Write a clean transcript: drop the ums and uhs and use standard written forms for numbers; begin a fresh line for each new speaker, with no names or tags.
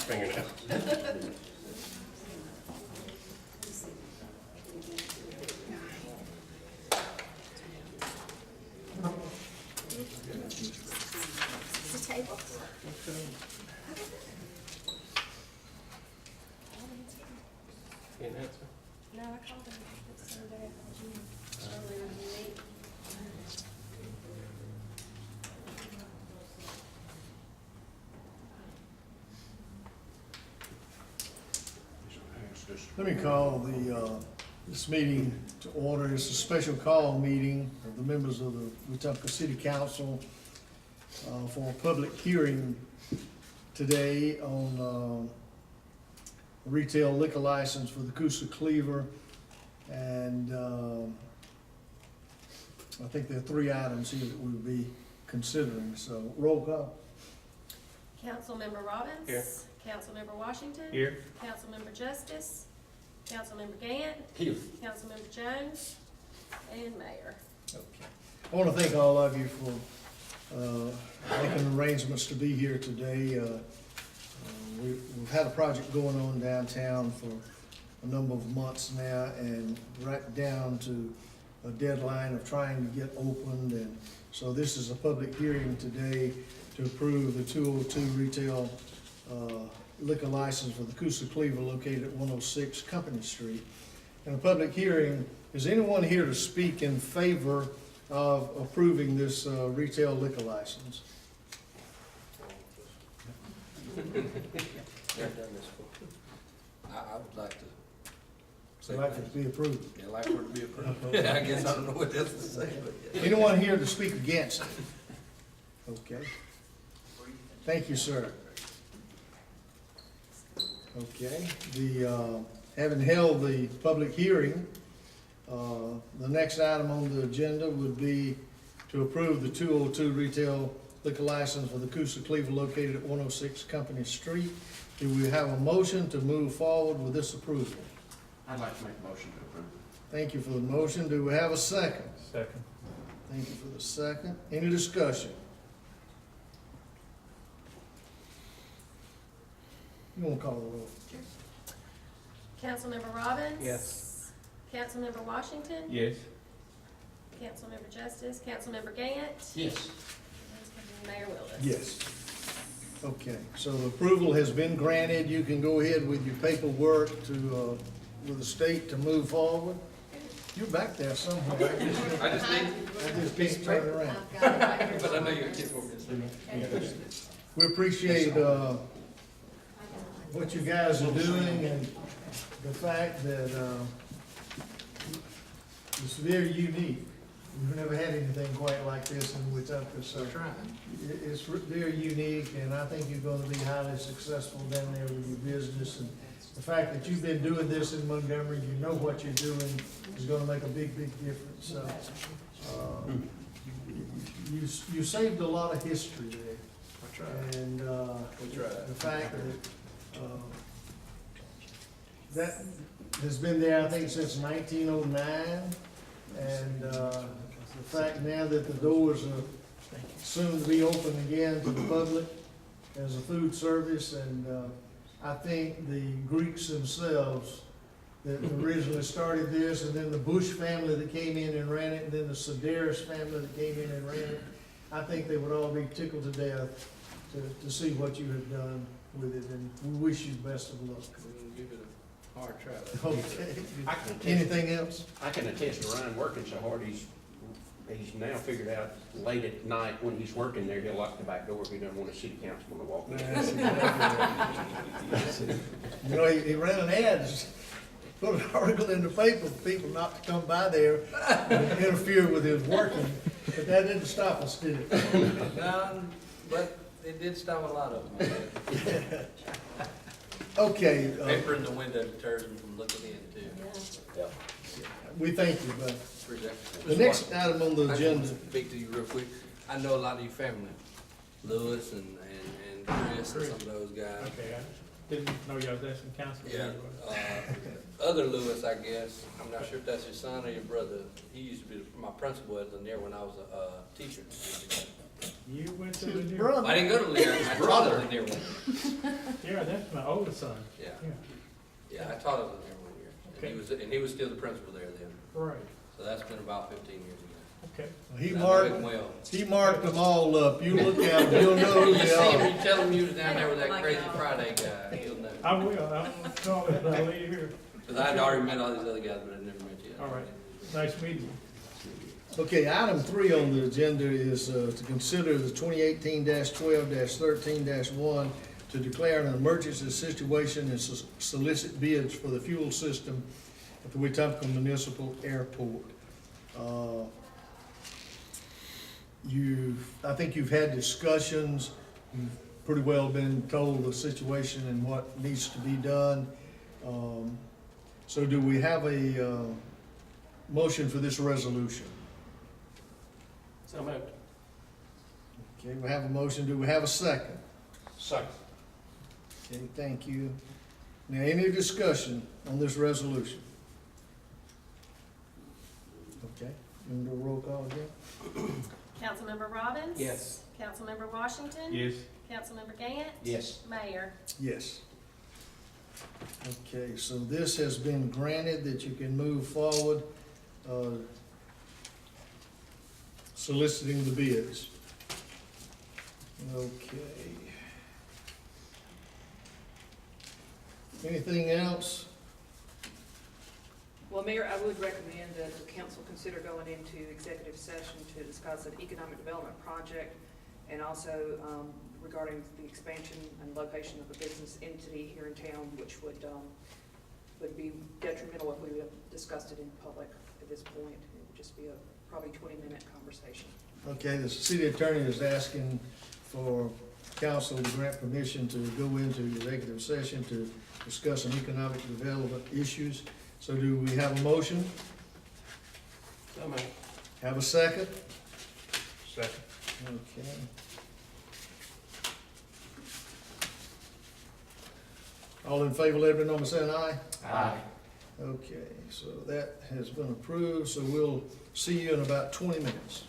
fingernail.
The table.
Can't answer.
No, I called him. It's Sunday. Earlier in the week.
Let me call this meeting to order. It's a special call meeting of the members of the Wetumpka City Council for a public hearing today on a retail liquor license for the Coosa Cleaver. And I think there are 3 items here that we'll be considering. So roll call.
Councilmember Robbins.
Here.
Councilmember Washington.
Here.
Councilmember Justice. Councilmember Gant.
Here.
Councilmember Jones. And Mayor.
Okay. I want to thank all of you for making arrangements to be here today. We've had a project going on downtown for a number of months now, and right down to a deadline of trying to get opened. And so this is a public hearing today to approve the 202 retail liquor license for the Coosa Cleaver located at 106 Company Street. In a public hearing, is anyone here to speak in favor of approving this retail liquor license?
I would like to say.
I'd like it to be approved.
Yeah, like for it to be approved. I guess I don't know what else to say, but yeah.
Anyone here to speak against it? Okay. Thank you, sir. Okay, having held the public hearing, the next item on the agenda would be to approve the 202 retail liquor license for the Coosa Cleaver located at 106 Company Street. Do we have a motion to move forward with this approval?
I'd like to make a motion to approve.
Thank you for the motion. Do we have a second?
Second.
Thank you for the second. Any discussion? You want to call the roll?
Councilmember Robbins.
Yes.
Councilmember Washington.
Yes.
Councilmember Justice. Councilmember Gant.
Yes.
And Mayor Willis.
Yes. Okay, so the approval has been granted. You can go ahead with your paperwork to, with the state to move forward. You're back there somewhere.
I just need,
I just can't turn around.
but I know you're a kid for me.
We appreciate, what you guys are doing and the fact that, it's very unique. We've never had anything quite like this in Wetumpka, so it's very unique, and I think you're gonna be highly successful down there with your business. And the fact that you've been doing this in Montgomery, you know what you're doing is gonna make a big, big difference. So, you saved a lot of history there.
I tried.
And,
We tried.
the fact that has been there, I think, since 1909. And, the fact now that the doors are soon to be open again to the public as a food service. And, I think the Greeks themselves that originally started this, and then the Bush family that came in and ran it, and then the Sedaris family that came in and ran it, I think they would all be tickled to death to see what you have done with it, and we wish you best of luck.
We'll give it a hard try.
Okay.
I can attest,
Anything else?
I can attest to Ryan working so hard, he's now figured out late at night when he's working there, he'll lock the back door if he doesn't want a city councilman to walk in.
You know, he ran an ad, put an article in the paper for people not to come by there and interfere with his working, but that didn't stop us, did it?
No, but it did stop a lot of them.
Okay,
Paper in the window deters them from looking in too.
we thank you, bud.
Appreciate it.
The next item on the
I just
agenda,
want to speak to you real quick. I know a lot of your family, Lewis and Chris and some of those guys.
Okay, I didn't know y'all was asking council.
Yeah, other Lewis, I guess, I'm not sure if that's your son or your brother. He used to be my principal at Lanier when I was a teacher.
You went to
his
the.
brother.
I didn't go to Lanier, I taught at Lanier one.
Yeah, that's my oldest son.
Yeah,
Yeah,
yeah, I taught him there 1 year. And he was still the principal there then.
right,
So that's been about 15 years ago.
okay.
He
And I know
marked,
him well.
he marked them all up. You look at them, you'll know who
You
they
see him,
are.
you tell him you was down there with that
Like
crazy
y'all.
Friday guy, he'll know.
I will, I'm calling it, I'll leave here.
Because I'd already met all these other guys, but I'd never met you.
All right. Nice meeting you.
Okay, item 3 on the agenda is to consider the 2018-12-13-1 to declare an emergency situation and solicit bids for the fuel system at the Wetumpka Municipal Airport. I think you've had discussions, you've pretty well been told the situation and what needs to be done. So do we have a motion for this resolution?
So moved.
Okay, we have a motion. Do we have a second?
Second.
Okay, thank you. Now, any discussion on this resolution? Okay, you want to do a roll call again?
Councilmember Robbins?
Yes.
Councilmember Washington?
Yes.
Councilmember Gant?
Yes.
Mayor?
Yes. Okay, so this has been granted that you can move forward, soliciting the bids. Okay. Anything else?
Well, Mayor, I would recommend that the council consider going into executive session to discuss an economic development project and also regarding the expansion and location of a business entity here in town, which would be detrimental if we discussed it in public at this point. It would just be a probably 20-minute conversation.
Okay, the city attorney is asking for council to grant permission to go into executive session to discuss an economic development issues. So do we have a motion?
So moved.
Have a second?
Second.
Okay. All in favor, let it be known by saying aye.
Aye.
Okay, so that has been approved, so we'll see you in about 20 minutes.